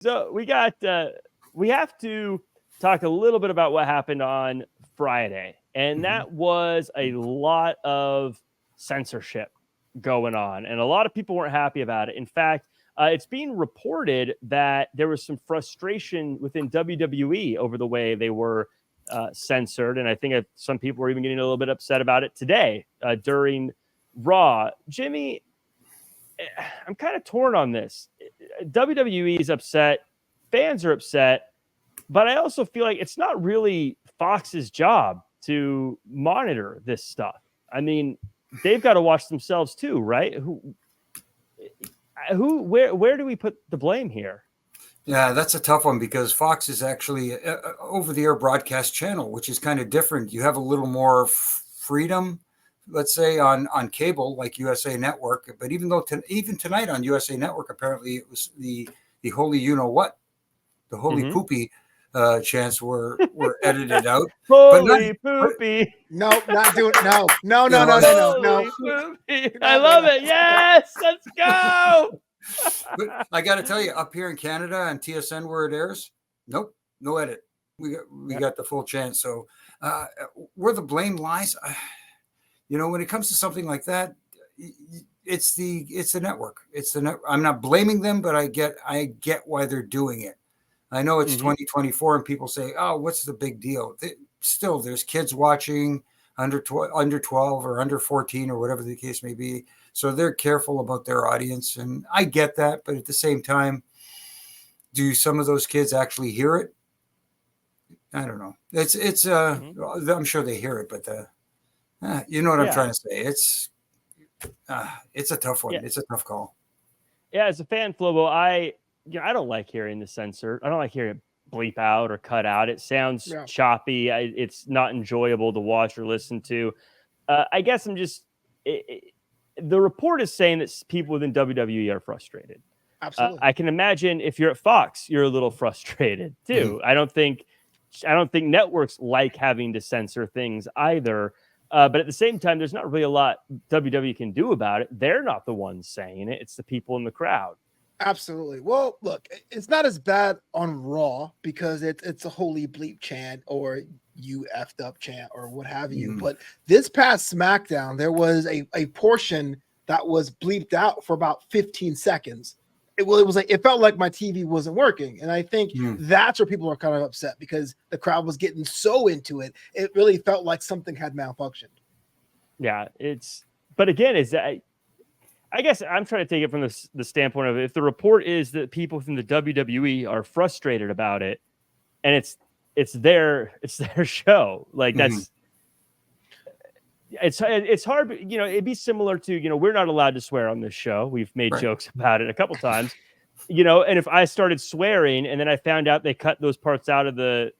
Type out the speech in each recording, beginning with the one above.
So we have to talk a little bit about what happened on Friday. And that was a lot of censorship going on. And a lot of people weren't happy about it. In fact, it's being reported that there was some frustration within WWE over the way they were censored. And I think some people were even getting a little bit upset about it today during Raw. Jimmy, I'm kind of torn on this. WWE is upset. Fans are upset. But I also feel like it's not really Fox's job to monitor this stuff. I mean, they've got to watch themselves too, right? Where do we put the blame here? Yeah, that's a tough one because Fox is actually an over-the-air broadcast channel, which is kind of different. You have a little more freedom, let's say, on cable like USA Network. But even though even tonight on USA Network, apparently it was the holy you-know-what, the holy poopy chants were edited out. Holy poopy. No, not doing no. Poopy. I love it. Yes, let's go. But I got to tell you, up here in Canada and TSN where it airs, nope, no edit. We got the full chant. So where the blame lies, when it comes to something like that, it's the network. I'm not blaming them, but I get why they're doing it. I know it's 2024 and people say, oh, what's the big deal? Still, there's kids watching under 12 or under 14 or whatever the case may be. So they're careful about their audience. And I get that. But at the same time, do some of those kids actually hear it? I don't know. I'm sure they hear it, but you know what I'm trying to say. It's a tough one. Yeah. It's a tough call. Yeah, as a fan, Flobo, I don't like hearing the censor. I don't like hearing it bleep out or cut out. It sounds choppy. It's not enjoyable to watch or listen to. I guess I'm just... the report is saying that people within WWE are frustrated. Absolutely. I can imagine if you're at Fox, you're a little frustrated too. I don't think networks like having to censor things either. But at the same time, there's not really a lot WWE can do about it. They're not the ones saying it. It's the people in the crowd. Absolutely. Well, look, it's not as bad on Raw because it's a holy bleep chant or you effed up chant or what have you. But this past SmackDown, there was a portion that was bleeped out for about 15 seconds. It felt like my TV wasn't working. And I think that's where people are kind of upset because the crowd was getting so into it. It really felt like something had malfunctioned. Yeah, but again, I guess I'm trying to take it from the standpoint of if the report is that people within the WWE are frustrated about it, and it's their show, like that's it's hard. But, it'd be similar to we're not allowed to swear on this show. We've made jokes about it a couple times, and if I started swearing and then I found out they cut those parts out of the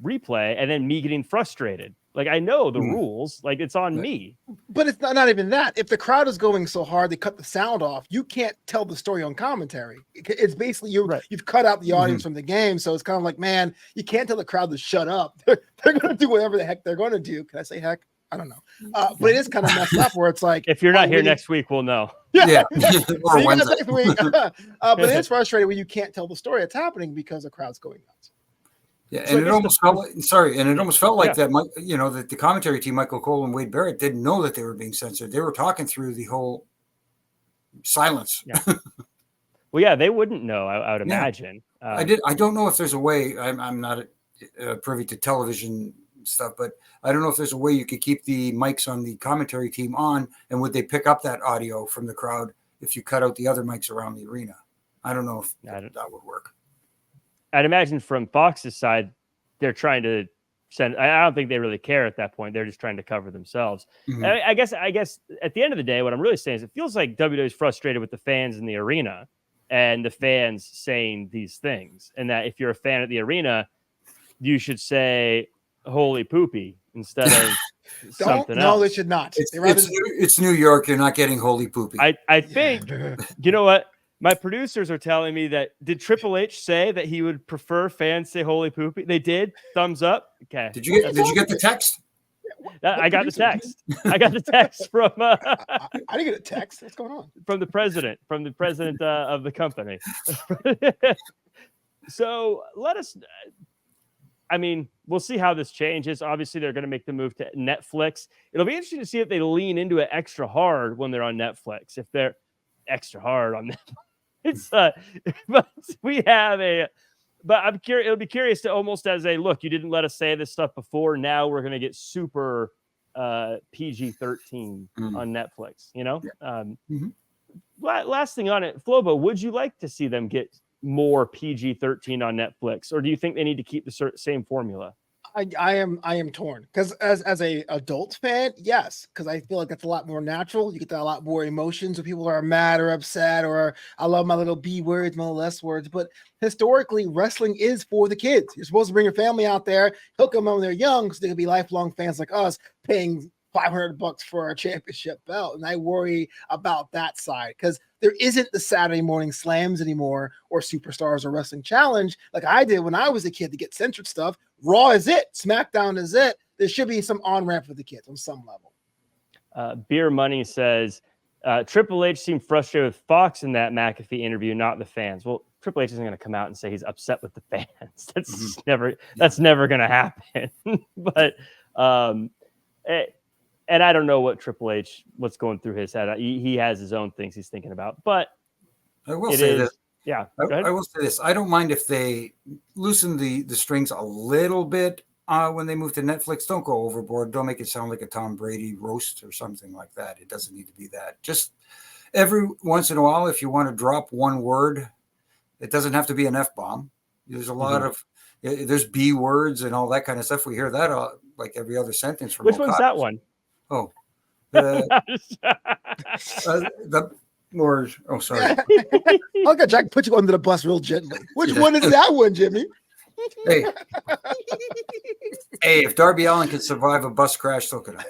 replay, and then me getting frustrated. Like, I know the rules. Like, it's on me. But it's not even that. If the crowd is going so hard, they cut the sound off. You can't tell the story on commentary. It's basically you've cut out the audience from the game. So it's kind of like, man, you can't tell the crowd to shut up. They're going to do whatever the heck they're going to do. Can I say heck? I don't know. But it is kind of messed up where it's like. If you're not here next week, we'll know. Yeah. Or Wednesday. Next week. But it is frustrating when you can't tell the story that's happening because the crowd's going nuts. Yeah, and it almost felt like that, that the commentary team, Michael Cole and Wade Barrett, didn't know that they were being censored. They were talking through the whole silence. Yeah. Well, yeah, they wouldn't know, I would imagine. I don't know if there's a way. I'm not privy to television stuff, but I don't know if there's a way you could keep the mics on the commentary team on, and would they pick up that audio from the crowd if you cut out the other mics around the arena? I don't know if that would work. I'd imagine from Fox's side, they're trying to send. I don't think they really care at that point. They're just trying to cover themselves. I guess at the end of the day, what I'm really saying is it feels like WWE is frustrated with the fans in the arena and the fans saying these things. And that if you're a fan at the arena, you should say "holy poopy" instead of something else. No, they should not. It's New York. You're not getting holy poopy. I think you know what. My producers are telling me that did Triple H say that he would prefer fans say "holy poopy"? They did. Thumbs up. Okay. Did you get the text? I got the text. I got the text from. I didn't get a text. What's going on? From the president of the company. So let us. I mean, we'll see how this changes. Obviously, they're going to make the move to Netflix. It'll be interesting to see if they lean into it extra hard when they're on Netflix. If they're extra hard on Netflix, but we have a. But I'm curious. It'll be curious to almost as a look. You didn't let us say this stuff before. Now we're going to get super PG-13 on Netflix. You know. Last thing on it, Flobo. Would you like to see them get more PG-13 on Netflix, or do you think they need to keep the same formula? I am torn because as a adult fan, yes, because I feel like that's a lot more natural. You get a lot more emotions when people are mad or upset, or I love my little B words, my little S words. But historically, wrestling is for the kids. You're supposed to bring your family out there, hook them when they're young, so they can be lifelong fans like us, paying $500 for a championship belt. And I worry about that side because there isn't the Saturday morning slams anymore or Superstars or Wrestling Challenge like I did when I was a kid to get censored stuff. Raw is it. SmackDown is it. There should be some on-ramp for the kids on some level. Beer Money says Triple H seemed frustrated with Fox in that McAfee interview, not the fans. Well, Triple H isn't going to come out and say he's upset with the fans. That's never going to happen. But and I don't know what Triple H, what's going through his head. He has his own things he's thinking about. But I will say this. Yeah. I will say this. I don't mind if they loosen the strings a little bit when they move to Netflix. Don't go overboard. Don't make it sound like a Tom Brady roast or something like that. It doesn't need to be that. Just every once in a while, if you want to drop one word, it doesn't have to be an F-bomb. There's a lot of, there's B words and all that kind of stuff. We hear that like every other sentence from Which one's that one? Oh, oh, sorry. I'll get Jack put you under the bus real gently. Which one is that one, Jimmy? Hey, if Darby Allin can survive a bus crash, so could I.